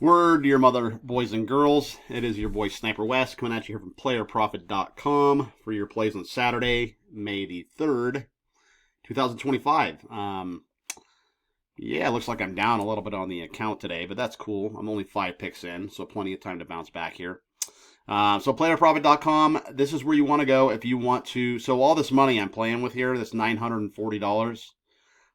Word to your mother, boys and girls. It is your boy Sniper Wes coming at you here from playerprofit.com for your plays on Saturday, May the 3rd, 2025. Yeah, it looks like I'm down a little bit on the account today, but that's cool. I'm only 5 picks in, so plenty of time to bounce back here. So playerprofit.com, this is where you want to go if you want to. So all this money I'm playing with here, this $940,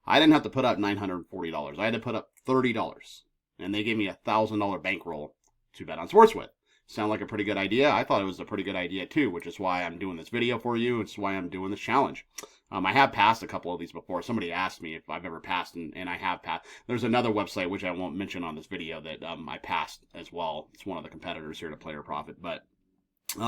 I didn't have to put up $940. I had to put up $30. And they gave me a $1,000 bankroll to bet on sports with. Sound like a pretty good idea? I thought it was a pretty good idea too, which is why I'm doing this video for you. It's why I'm doing this challenge. I have passed a couple of these before. Somebody asked me if I've ever passed, and I have passed. There's another website, which I won't mention on this video, that I passed as well. It's one of the competitors here to Player Profit. But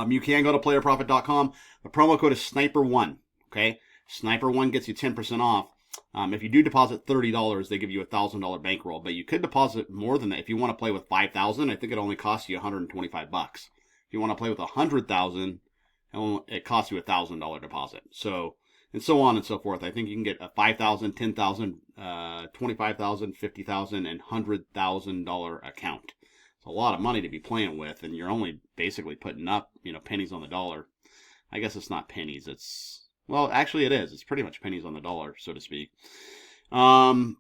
you can go to playerprofit.com. The promo code is Sniper1. Okay? Sniper1 gets you 10% off. If you do deposit $30, they give you a $1,000 bankroll, but you could deposit more than that. If you want to play with $5,000, I think it only costs you $125. If you want to play with $100,000, it costs you a $1,000 deposit. So, and so on and so forth. I think you can get a $5,000, $10,000, $25,000, $50,000, and $100,000 account. It's a lot of money to be playing with, and you're only basically putting up, pennies on the dollar. I guess it's not pennies. Well, actually it is. It's pretty much pennies on the dollar, so to speak. So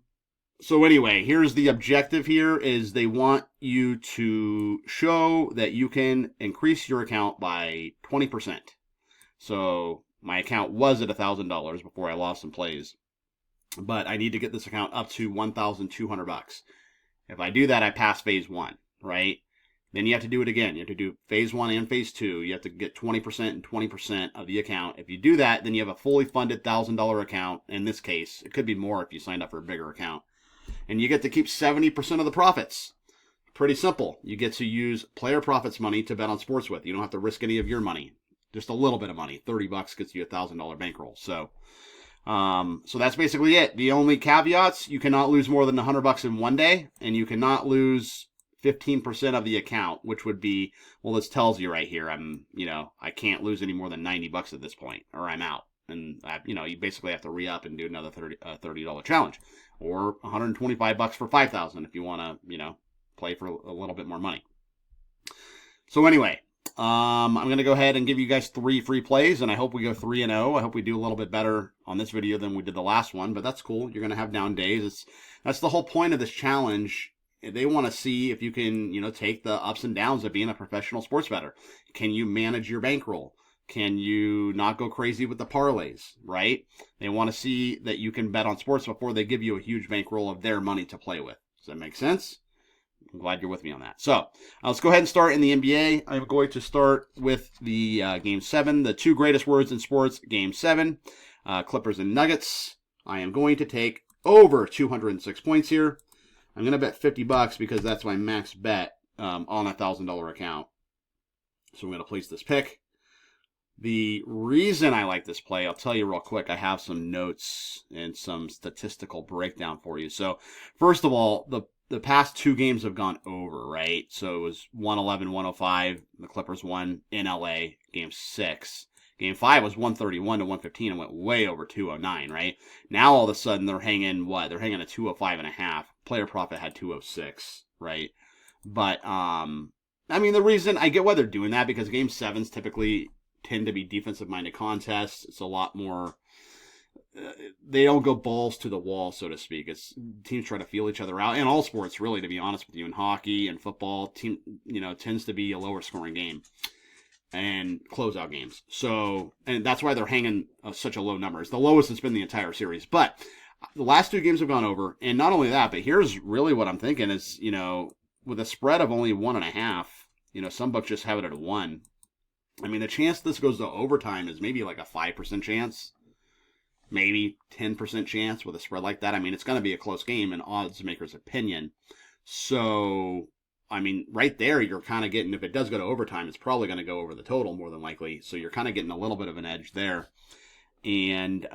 anyway, here's the objective here is they want you to show that you can increase your account by 20%. So my account was at $1,000 before I lost some plays. But I need to get this account up to $1,200. If I do that, I pass phase 1, right? Then you have to do it again. You have to do phase 1 and phase 2. You have to get 20% and 20% of the account. If you do that, then you have a fully funded $1,000 account. In this case, it could be more if you signed up for a bigger account. And you get to keep 70% of the profits. Pretty simple. You get to use Player Profits money to bet on sports with. You don't have to risk any of your money. Just a little bit of money. $30 gets you a $1,000 bankroll. So that's basically it. The only caveats, you cannot lose more than $100 in one day, and you cannot lose 15% of the account, which would be, well, this tells you right here, I can't lose any more than $90 at this point, or I'm out. And, you basically have to re-up and do another $30 challenge, or $125 for $5,000 if you want to, play for a little bit more money. So anyway, I'm going to go ahead and give you guys 3 free plays, and I hope we go 3-0. I hope we do a little bit better on this video than we did the last one, but that's cool. You're going to have down days. That's the whole point of this challenge. They want to see if you can, take the ups and downs of being a professional sports bettor. Can you manage your bankroll? Can you not go crazy with the parlays, right? They want to see that you can bet on sports before they give you a huge bankroll of their money to play with. Does that make sense? I'm glad you're with me on that. So let's go ahead and start in the NBA. I'm going to start with the Game 7, the 2 greatest words in sports, Game 7, Clippers and Nuggets. I am going to take over 206 points here. I'm going to bet $50 because that's my max bet on a $1,000 account. So I'm going to place this pick. The reason I like this play, I'll tell you real quick. I have some notes and some statistical breakdown for you. So first of all, the past 2 games have gone over, right? So it was 111-105. The Clippers won in LA, Game 6. Game 5 was 131-115 and went way over 209, right? Now all of a sudden they're hanging what? They're hanging a 205.5. Player Profit had 206, right? But the reason I get why they're doing that, because Game 7s typically tend to be defensive-minded contests. It's a lot more. They don't go balls to the wall, so to speak. It's teams try to feel each other out. In all sports, really, to be honest with you, in hockey and football, tends to be a lower scoring game and closeout games. So, and that's why they're hanging such a low number. It's the lowest it's been the entire series. But the last 2 games have gone over, and not only that, but here's really what I'm thinking is, with a spread of only 1.5, some books just have it at 1. The chance this goes to overtime is maybe like a 5% chance, maybe 10% chance with a spread like that. It's going to be a close game in odds makers' opinion. So, right there, you're kind of getting, if it does go to overtime, it's probably going to go over the total more than likely. So you're kind of getting a little bit of an edge there. And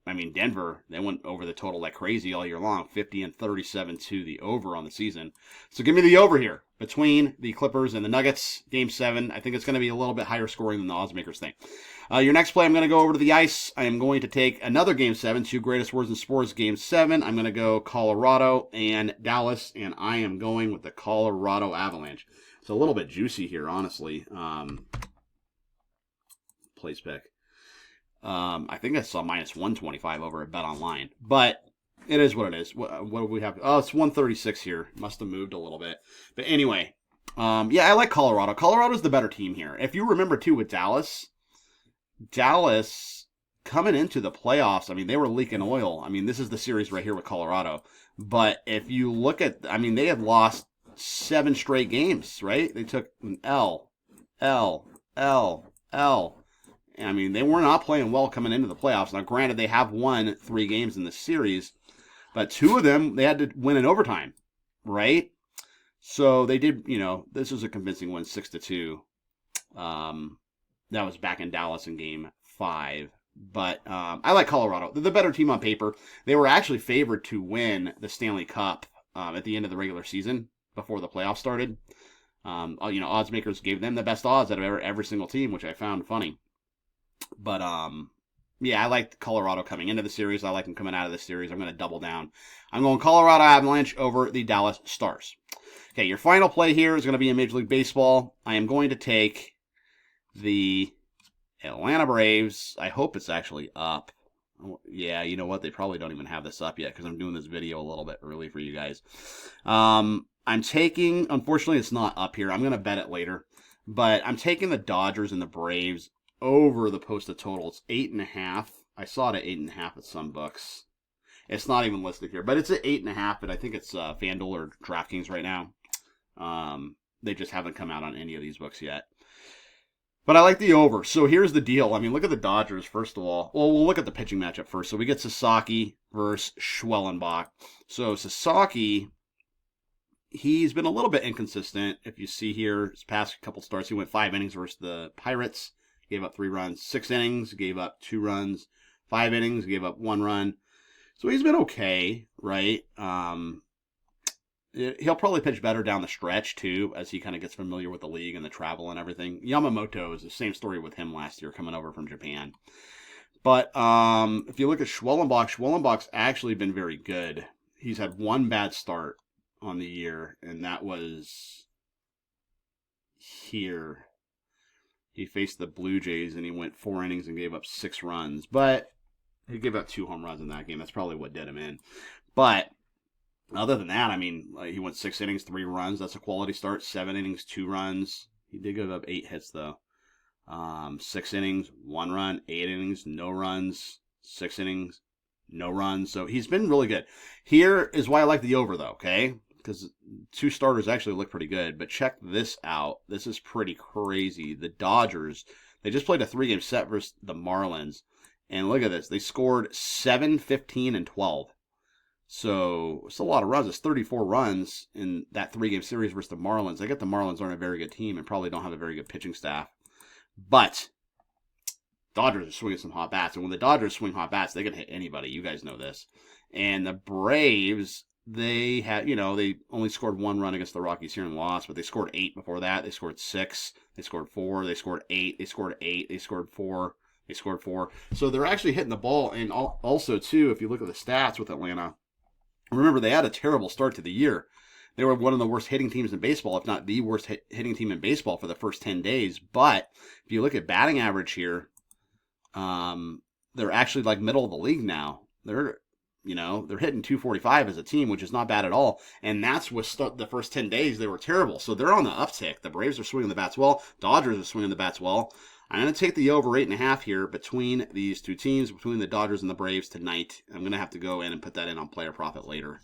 I mean, Denver, they went over the total like crazy all year long, 50 and 37 to the over on the season. So give me the over here between the Clippers and the Nuggets, Game 7. I think it's going to be a little bit higher scoring than the oddsmakers think. Your next play, I'm going to go over to the ice. I am going to take another Game 7, 2 greatest words in sports, Game 7. I'm going to go Colorado and Dallas, and I am going with the Colorado Avalanche. It's a little bit juicy here, honestly. Place pick. I think I saw minus 125 over at Bet Online, but it is what it is. What do we have? Oh, it's 136 here. Must have moved a little bit. But anyway, yeah, I like Colorado. Colorado's the better team here. If you remember, too, with Dallas coming into the playoffs, I mean, they were leaking oil. I mean, this is the series right here with Colorado. But if you look at, I mean, they had lost 7 straight games, right? They took an L. I mean, they were not playing well coming into the playoffs. Now, granted, they have won 3 games in this series, but 2 of them, they had to win in overtime, right? So they did, this was a convincing win, 6-2. That was back in Dallas in Game 5. But I like Colorado. They're the better team on paper. They were actually favored to win the Stanley Cup at the end of the regular season before the playoffs started. Odds makers gave them the best odds out of every single team, which I found funny. But, yeah, I like Colorado coming into the series. I like them coming out of the series. I'm going to double down. I'm going Colorado Avalanche over the Dallas Stars. Okay, your final play here is going to be in Major League Baseball. I am going to take the Atlanta Braves. I hope it's actually up. Yeah, you know what? They probably don't even have this up yet because I'm doing this video a little bit early for you guys. I'm taking, unfortunately, it's not up here. I'm going to bet it later. But I'm taking the Dodgers and the Braves over the posted total. It's 8.5. I saw it at 8.5 at some books. It's not even listed here, but it's at 8.5. But I think it's FanDuel or DraftKings right now. They just haven't come out on any of these books yet. But I like the over. So here's the deal. I mean, look at the Dodgers, first of all. Well, we'll look at the pitching matchup first. So we get Sasaki versus Schwellenbach. So Sasaki, he's been a little bit inconsistent. If you see here, his past couple starts, he went 5 innings versus the Pirates. Gave up 3 runs. 6 innings, gave up 2 runs. 5 innings, gave up 1 run. So he's been okay, right? He'll probably pitch better down the stretch, too, as he kind of gets familiar with the league and the travel and everything. Yamamoto is the same story with him last year, coming over from Japan. But if you look at Schwellenbach's actually been very good. He's had 1 bad start on the year, and that was here. He faced the Blue Jays, and he went 4 innings and gave up 6 runs. But he gave up 2 home runs in that game. That's probably what did him in. But other than that, I mean, he went 6 innings, 3 runs. That's a quality start. 7 innings, 2 runs. He did give up 8 hits, though. 6 innings, 1 run. 8 innings, no runs. 6 innings, no runs. So he's been really good. Here is why I like the over, though, okay? Because 2 starters actually look pretty good. But check this out. This is pretty crazy. The Dodgers, they just played a 3-game set versus the Marlins. And look at this. They scored 7, 15, and 12. So it's a lot of runs. It's 34 runs in that 3-game series versus the Marlins. I get the Marlins aren't a very good team and probably don't have a very good pitching staff. But Dodgers are swinging some hot bats. And when the Dodgers swing hot bats, they can hit anybody. You guys know this. And the Braves, they had, they only scored 1 run against the Rockies here and lost, but they scored 8 before that. They scored 6. They scored 4. They scored 8. They scored 8. They scored 4. They scored 4. So they're actually hitting the ball. And also, too, if you look at the stats with Atlanta, remember, they had a terrible start to the year. They were one of the worst hitting teams in baseball, if not the worst hitting team in baseball for the first 10 days. But if you look at batting average here, they're actually like middle of the league now. They're hitting 245 as a team, which is not bad at all. And that's what the first 10 days, they were terrible. So they're on the uptick. The Braves are swinging the bats well. Dodgers are swinging the bats well. I'm going to take the over 8.5 here between these 2 teams, between the Dodgers and the Braves tonight. I'm going to have to go in and put that in on Player Profit later.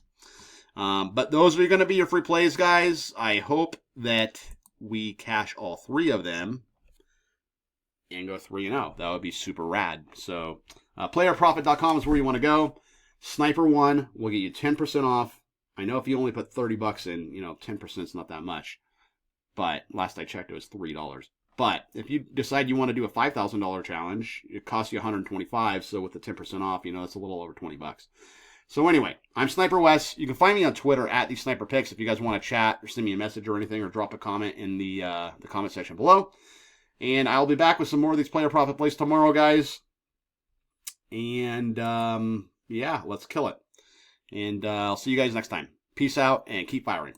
But those are going to be your free plays, guys. I hope that we cash all 3 of them and go 3-0. That would be super rad. So playerprofit.com is where you want to go. Sniper 1 will get you 10% off. I know if you only put $30 in, 10% is not that much. But last I checked, it was $3. But if you decide you want to do a $5,000 challenge, it costs you $125. So with the 10% off, it's a little over $20. So anyway, I'm Sniper Wes. You can find me on Twitter at the Sniper Picks if you guys want to chat or send me a message or anything, or drop a comment in the comment section below. And I'll be back with some more of these player profit plays tomorrow, guys. And yeah, let's kill it. And I'll see you guys next time. Peace out and keep firing.